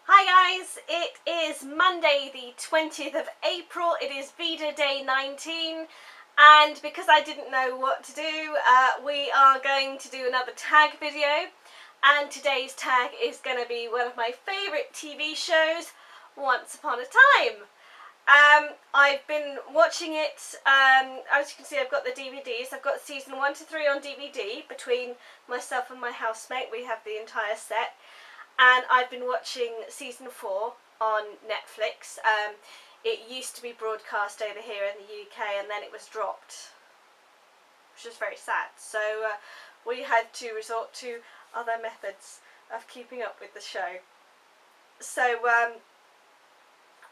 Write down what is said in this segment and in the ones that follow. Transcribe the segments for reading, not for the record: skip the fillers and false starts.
Hi guys, it is Monday the 20th of April, it is VEDA day 19, and because I didn't know what to do, we are going to do another tag video, and today's tag is going to be one of my favourite TV shows, Once Upon a Time. I've been watching it, as you can see I've got the DVDs, I've got season 1 to 3 on DVD, between myself and my housemate we have the entire set. And I've been watching season 4 on Netflix. It used to be broadcast over here in the UK and then it was dropped, which was very sad. So we had to resort to other methods of keeping up with the show. So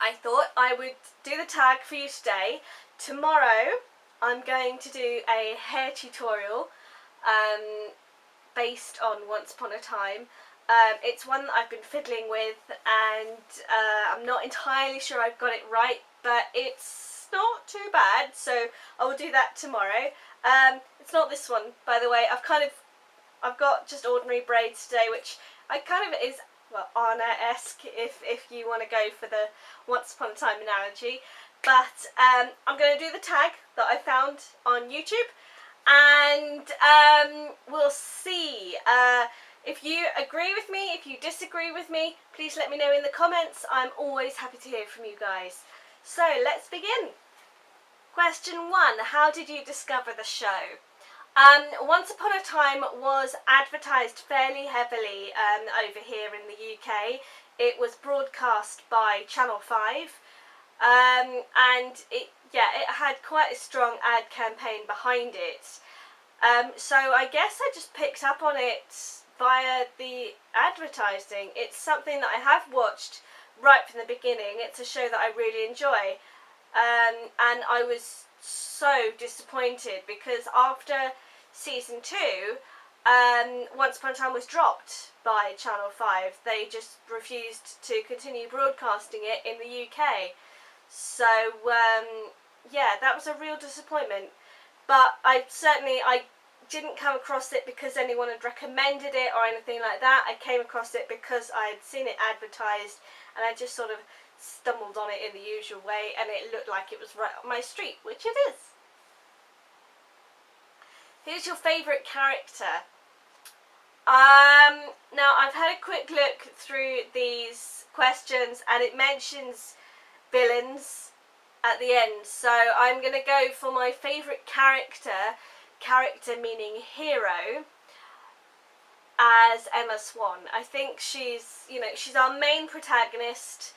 I thought I would do the tag for you today. Tomorrow I'm going to do a hair tutorial based on Once Upon a Time. It's one that I've been fiddling with and I'm not entirely sure I've got it right, but it's not too bad, so I will do that tomorrow. It's not this one, by the way. I've got just ordinary braids today, which I kind of is, well, Anna-esque if you want to go for the Once Upon a Time analogy. But I'm going to do the tag that I found on YouTube, and we'll see. If you agree with me, if you disagree with me, please let me know in the comments. I'm always happy to hear from you guys. So let's begin. Question 1. How did you discover the show? Once Upon a Time was advertised fairly heavily over here in the UK. It was broadcast by Channel 5 and it had quite a strong ad campaign behind it. So I guess I just picked up on it via the advertising. It's something that I have watched right from the beginning. It's a show that I really enjoy, and I was so disappointed because after season 2 Once Upon a Time was dropped by Channel 5. They just refused to continue broadcasting it in the UK. So yeah, that was a real disappointment, but I didn't come across it because anyone had recommended it or anything like that. I came across it because I had seen it advertised and I just sort of stumbled on it in the usual way, and it looked like it was right up my street, which it is. Who's your favourite character? Now I've had a quick look through these questions and it mentions villains at the end, so I'm going to go for my favourite character meaning hero, as Emma Swan. I think she's our main protagonist.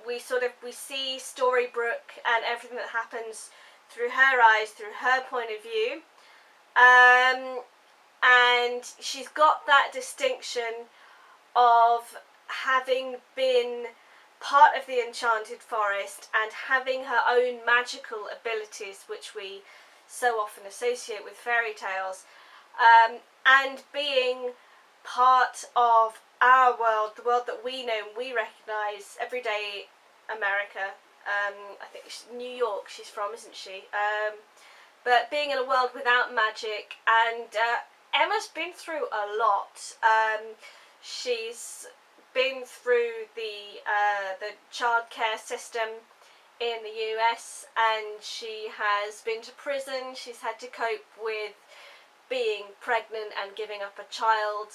We see Storybrooke and everything that happens through her eyes, through her point of view, and she's got that distinction of having been part of the Enchanted Forest and having her own magical abilities, which we so often associate with fairy tales, and being part of our world, the world that we know and we recognise, everyday America. I think New York she's from, isn't she? But being in a world without magic, and Emma's been through a lot. She's been through the childcare system in the US, and she has been to prison. She's had to cope with being pregnant and giving up a child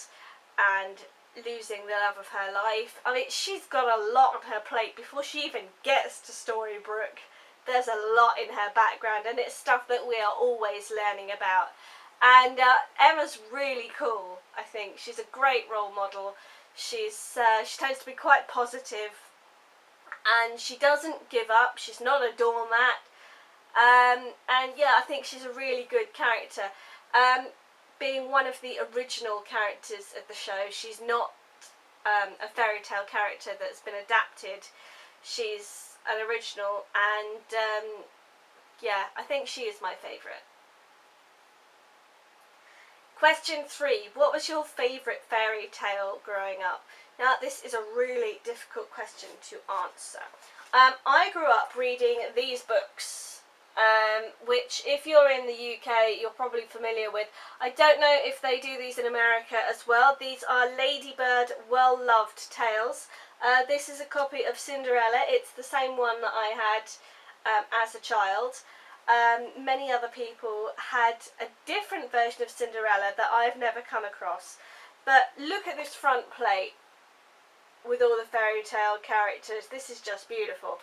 and losing the love of her life. I mean, she's got a lot on her plate before she even gets to Storybrooke. There's a lot in her background, and it's stuff that we are always learning about. And Emma's really cool. I think she's a great role model. She tends to be quite positive, and she doesn't give up. She's not a doormat, and yeah, I think she's a really good character. Being one of the original characters of the show, she's not a fairy tale character that's been adapted. She's an original, and yeah, I think she is my favourite. Question 3. What was your favourite fairy tale growing up? Now, this is a really difficult question to answer. I grew up reading these books which if you're in the UK you're probably familiar with. I don't know if they do these in America as well. These are Ladybird well-loved tales. This is a copy of Cinderella. It's the same one that I had as a child. Many other people had a different version of Cinderella that I've never come across. But look at this front plate with all the fairy tale characters. This is just beautiful.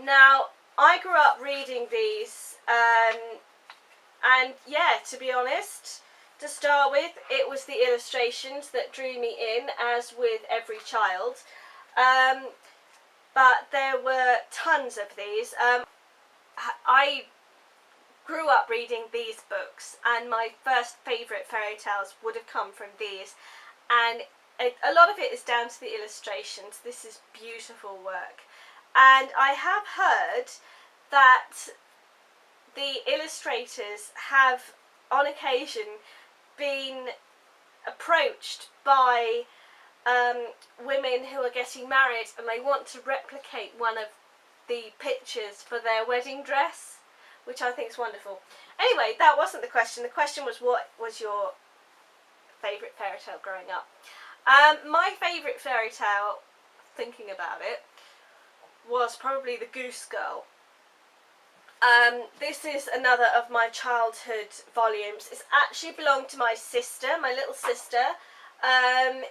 Now, I grew up reading these, and yeah, to be honest, to start with, it was the illustrations that drew me in, as with every child. But there were tons of these. I grew up reading these books, and my first favourite fairy tales would have come from these, and a lot of it is down to the illustrations. This is beautiful work, and I have heard that the illustrators have on occasion been approached by women who are getting married and they want to replicate one of the pictures for their wedding dress, which I think is wonderful. Anyway, that wasn't the question. The question was, what was your favourite fairy tale growing up? My favourite fairy tale, thinking about it, was probably The Goose Girl. This is another of my childhood volumes. It's actually belonged to my sister, my little sister.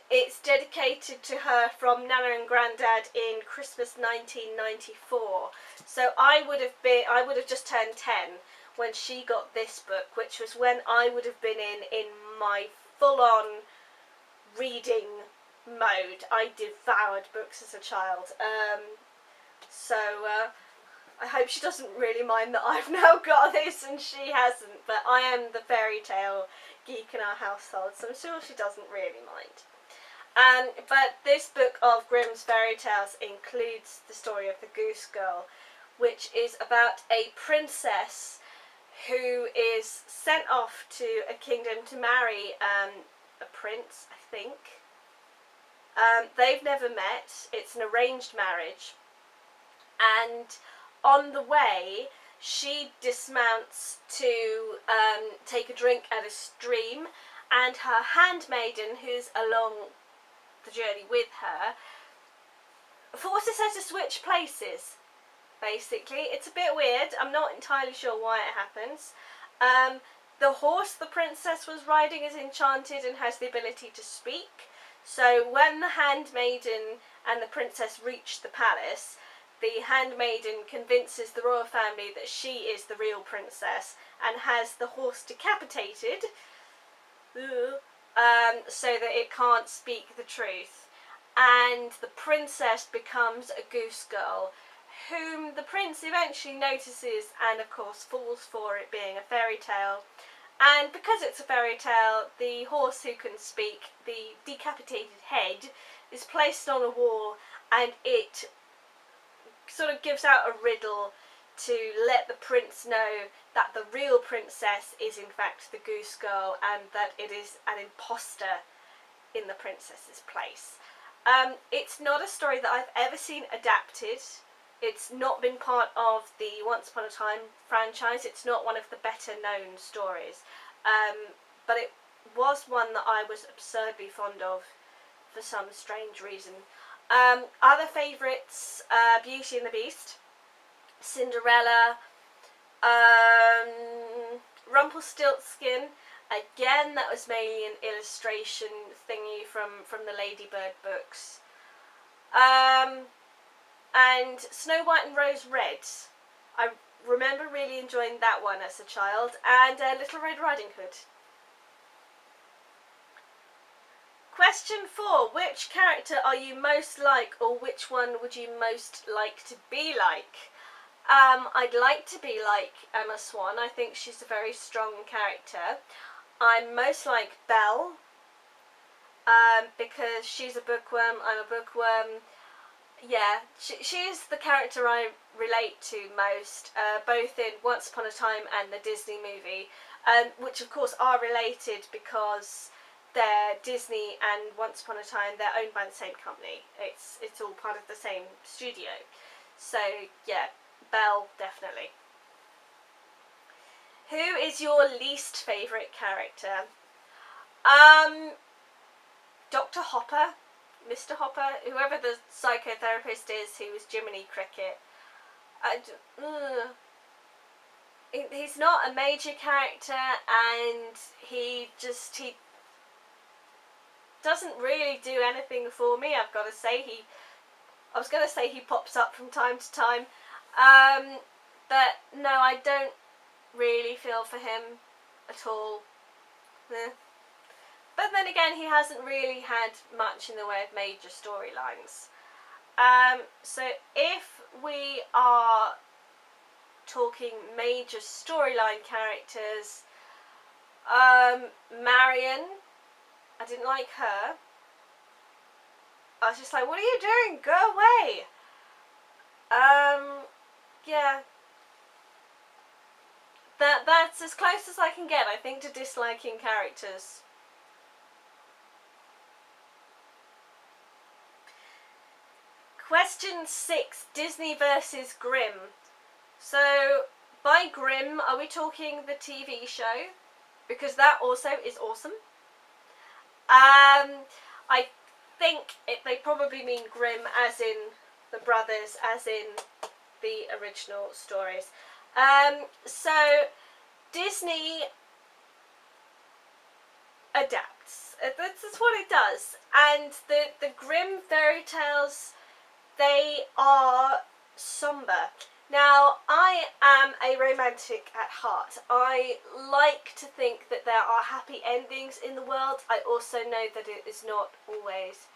It's dedicated to her from Nana and Grandad in Christmas 1994. So I would have just turned 10 when she got this book, which was when I would have been in my full-on reading mode. I devoured books as a child. I hope she doesn't really mind that I've now got this and she hasn't, but I am the fairy tale geek in our household, so I'm sure she doesn't really mind. But this book of Grimm's fairy tales includes the story of the Goose Girl, which is about a princess who is sent off to a kingdom to marry a prince, I think. They've never met. It's an arranged marriage, and on the way she dismounts to take a drink at a stream, and her handmaiden, who's along the journey with her, forces her to switch places. Basically, it's a bit weird. I'm not entirely sure why it happens. The horse the princess was riding is enchanted and has the ability to speak. So when the handmaiden and the princess reach the palace, the handmaiden convinces the royal family that she is the real princess and has the horse decapitated, so that it can't speak the truth. And the princess becomes a goose girl, whom the prince eventually notices and of course falls for it being a fairy tale. And because it's a fairy tale, the horse who can speak, the decapitated head, is placed on a wall, and it sort of gives out a riddle to let the prince know that the real princess is in fact the Goose Girl, and that it is an imposter in the princess's place. It's not a story that I've ever seen adapted. It's not been part of the Once Upon a Time franchise. It's not one of the better known stories, but it was one that I was absurdly fond of for some strange reason. Other favourites, Beauty and the Beast, Cinderella, Rumpelstiltskin. Again, that was mainly an illustration thingy from the Ladybird books. And Snow White and Rose Red. I remember really enjoying that one as a child. And Little Red Riding Hood. Question 4. Which character are you most like, or which one would you most like to be like? I'd like to be like Emma Swan. I think she's a very strong character. I'm most like Belle, because she's a bookworm, I'm a bookworm. Yeah, she's the character I relate to most, both in Once Upon a Time and the Disney movie, which of course are related because they're Disney and Once Upon a Time, they're owned by the same company. It's all part of the same studio. So yeah, Belle, definitely. Who is your least favourite character? Dr. Hopper, Mr. Hopper, whoever the psychotherapist is who was Jiminy Cricket. He's not a major character, and he doesn't really do anything for me. I've got to say, I was going to say he pops up from time to time, but no, I don't really feel for him at all. But then again, he hasn't really had much in the way of major storylines. So if we are talking major storyline characters, Marion, I didn't like her. I was just like, what are you doing? Go away. Yeah. That's as close as I can get, I think, to disliking characters. Question 6, Disney versus Grimm. So, by Grimm, are we talking the TV show? Because that also is awesome. I think they probably mean Grimm as in the brothers, as in the original stories. So, Disney adapts. That's what it does. And the Grimm fairy tales, they are somber. Now, I am a romantic at heart. I like to think that there are happy endings in the world. I also know that it is not always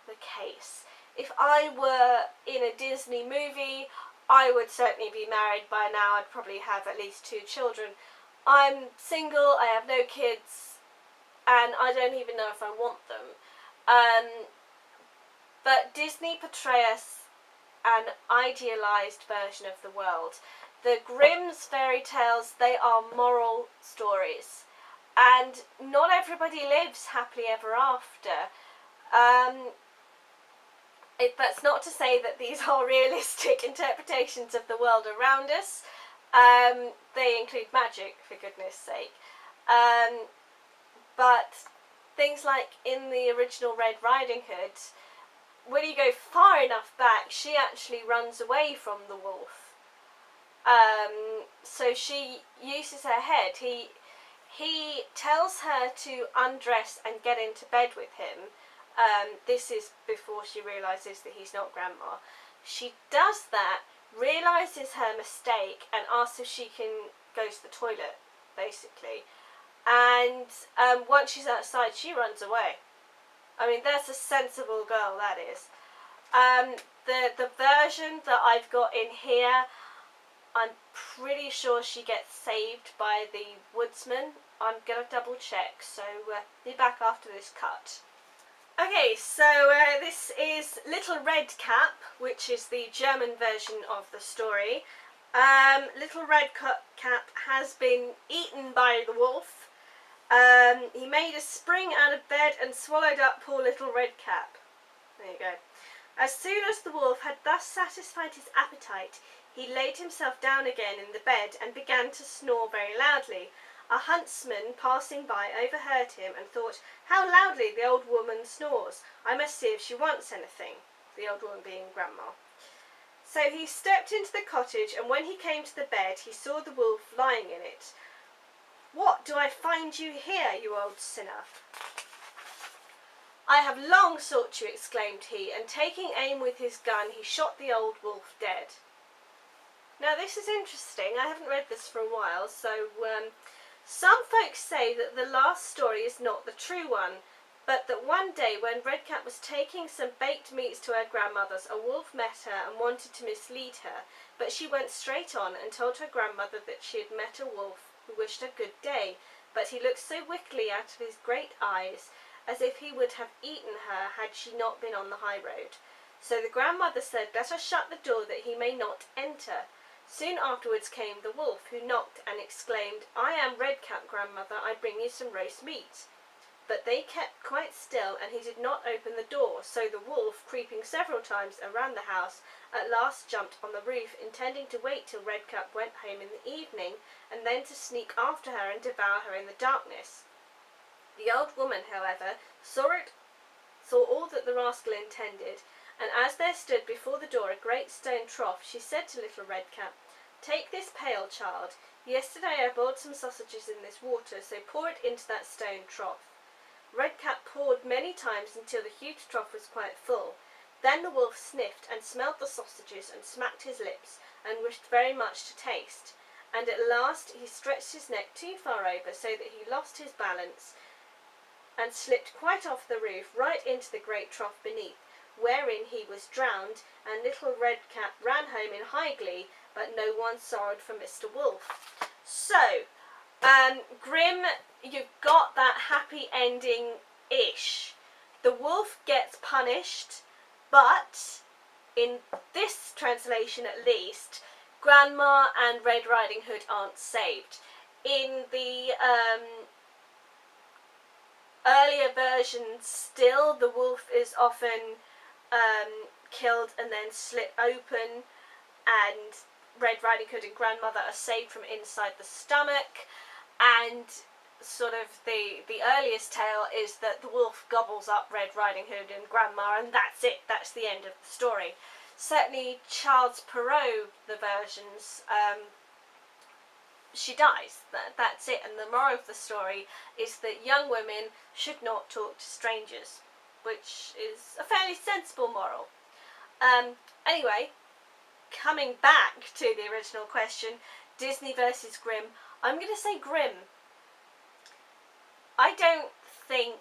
the case. If I were in a Disney movie, I would certainly be married by now. I'd probably have at least 2 children. I'm single, I have no kids, and I don't even know if I want them. But Disney portray us an idealised version of the world. The Grimm's fairy tales, they are moral stories. And not everybody lives happily ever after. That's not to say that these are realistic interpretations of the world around us. They include magic, for goodness sake. But things like in the original Red Riding Hood, when you go far enough back, she actually runs away from the wolf. So she uses her head. He tells her to undress and get into bed with him. This is before she realises that he's not Grandma. She does that, realises her mistake, and asks if she can go to the toilet, basically. And once she's outside, she runs away. I mean, that's a sensible girl, that is. The version that I've got in here, I'm pretty sure she gets saved by the woodsman. I'm going to double check, so be back after this cut. Okay, so this is Little Red Cap, which is the German version of the story. Little Red Cap has been eaten by the wolf. He made a spring out of bed and swallowed up poor Little Red Cap. There you go. As soon as the wolf had thus satisfied his appetite, he laid himself down again in the bed and began to snore very loudly. A huntsman passing by overheard him and thought, how loudly the old woman snores. I must see if she wants anything. The old woman being Grandma. So he stepped into the cottage, and when he came to the bed, he saw the wolf lying in it. What do I find you here, you old sinner? I have long sought you, exclaimed he, and taking aim with his gun, he shot the old wolf dead. Now this is interesting. I haven't read this for a while, so some folks say that the last story is not the true one, but that one day when Redcap was taking some baked meats to her grandmother's, a wolf met her and wanted to mislead her, but she went straight on and told her grandmother that she had met a wolf who wished her good day, but he looked so wickedly out of his great eyes, as if he would have eaten her had she not been on the high road. So the grandmother said, let us shut the door that he may not enter. Soon afterwards came the wolf, who knocked and exclaimed, I am Redcap, grandmother, I bring you some roast meat. But they kept quite still, and he did not open the door. So the wolf, creeping several times around the house, at last jumped on the roof, intending to wait till Redcap went home in the evening, and then to sneak after her and devour her in the darkness. The old woman, however, saw all that the rascal intended, and as there stood before the door a great stone trough, she said to little Redcap, "Take this pail, child. Yesterday I boiled some sausages in this water, so pour it into that stone trough." Redcap poured many times until the huge trough was quite full. Then the wolf sniffed and smelled the sausages and smacked his lips and wished very much to taste. And at last he stretched his neck too far over, so that he lost his balance and slipped quite off the roof right into the great trough beneath, wherein he was drowned, and little Redcap ran home in high glee, but no one sorrowed for Mr. Wolf. So, Grimm, you've got that happy ending-ish. The wolf gets punished, but in this translation at least, Grandma and Red Riding Hood aren't saved. In the earlier versions still, the wolf is often killed and then slit open, and Red Riding Hood and Grandmother are saved from inside the stomach, and sort of the earliest tale is that the wolf gobbles up Red Riding Hood and Grandma, and that's it, that's the end of the story. Certainly Charles Perrault, the versions, she dies, that's it, and the moral of the story is that young women should not talk to strangers, which is a fairly sensible moral. Anyway, coming back to the original question, Disney versus Grimm, I'm going to say Grimm. I don't think,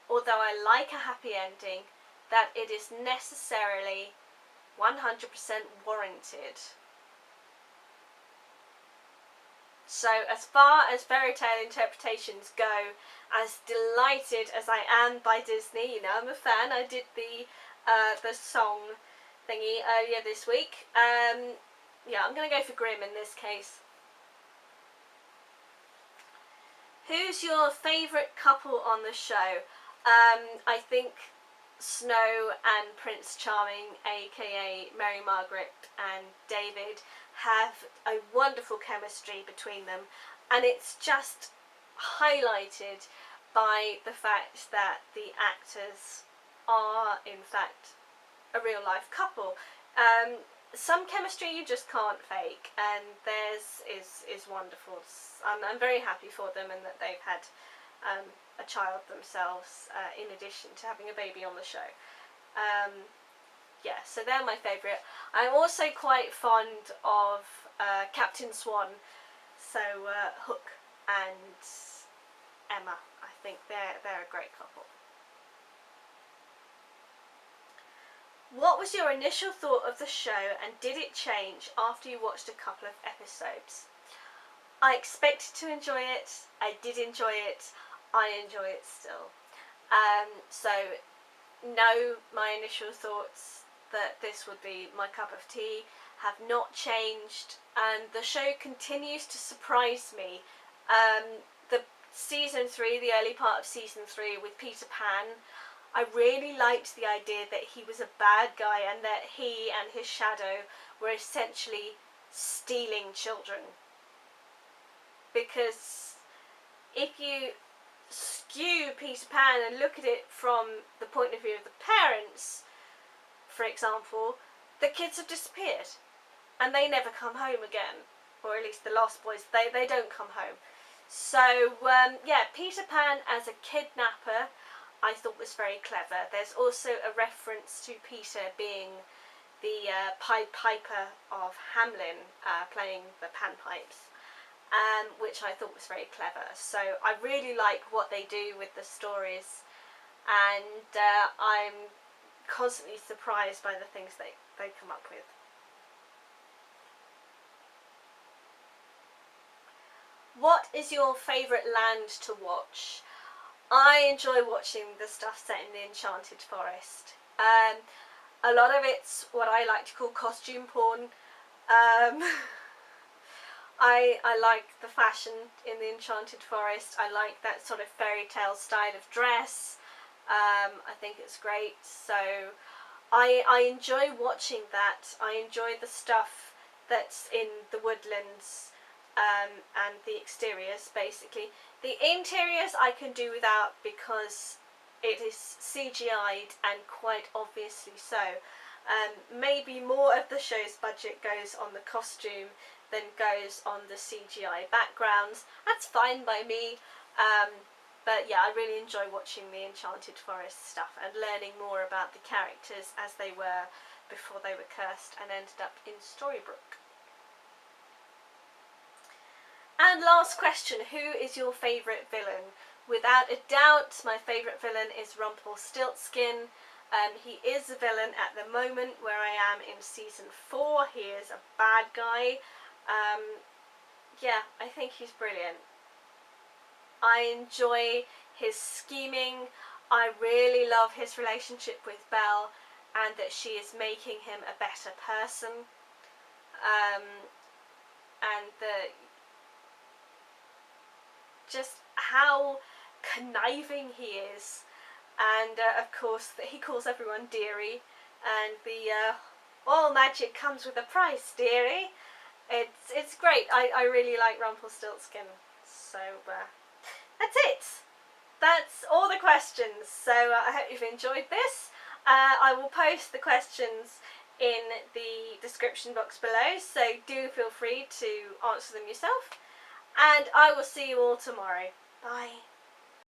although I like a happy ending, that it is necessarily 100% warranted. So as far as fairy tale interpretations go, as delighted as I am by Disney, you know, I'm a fan. I did the song thingy earlier this week. Yeah, I'm going to go for Grimm in this case. Who's your favourite couple on the show? I think Snow and Prince Charming, aka Mary Margaret and David, have a wonderful chemistry between them, and it's just highlighted by the fact that the actors are in fact a real life couple. Some chemistry you just can't fake, and theirs is wonderful. I'm very happy for them, and that they've had a child themselves in addition to having a baby on the show. Yeah, so they're my favourite. I'm also quite fond of Captain Swan, so Hook and Emma. I think they're a great couple. What was your initial thought of the show, and did it change after you watched a couple of episodes? I expected to enjoy it, I did enjoy it, I enjoy it still. So no, my initial thoughts that this would be my cup of tea have not changed, and the show continues to surprise me. The season 3, the early part of season 3 with Peter Pan, I really liked the idea that he was a bad guy and that he and his shadow were essentially stealing children. Because if you skew Peter Pan and look at it from the point of view of the parents, for example, the kids have disappeared and they never come home again, or at least the Lost Boys, they don't come home. So yeah, Peter Pan as a kidnapper I thought was very clever. There's also a reference to Peter being the Pied Piper of Hamelin, playing the panpipes, which I thought was very clever. So I really like what they do with the stories, and I'm constantly surprised by the things they come up with. What is your favourite land to watch? I enjoy watching the stuff set in the Enchanted Forest. A lot of it's what I like to call costume porn. I like the fashion in the Enchanted Forest. I like that sort of fairy tale style of dress. I think it's great. So I enjoy watching that. I enjoy the stuff that's in the woodlands, and the exteriors basically. The interiors I can do without because it is CGI'd and quite obviously so. Maybe more of the show's budget goes on the costume than goes on the CGI backgrounds. That's fine by me. But yeah, I really enjoy watching the Enchanted Forest stuff and learning more about the characters as they were before they were cursed and ended up in Storybrooke. And last question, who is your favourite villain? Without a doubt, my favourite villain is Rumpelstiltskin. He is a villain at the moment where I am in season 4. He is a bad guy. Yeah, I think he's brilliant. I enjoy his scheming. I really love his relationship with Belle and that she is making him a better person. And just how conniving he is. And of course he calls everyone dearie, and the all magic comes with a price, dearie. It's great. I really like Rumpelstiltskin. So that's it. That's all the questions. So I hope you've enjoyed this. I will post the questions in the description box below, so do feel free to answer them yourself. And I will see you all tomorrow. Bye.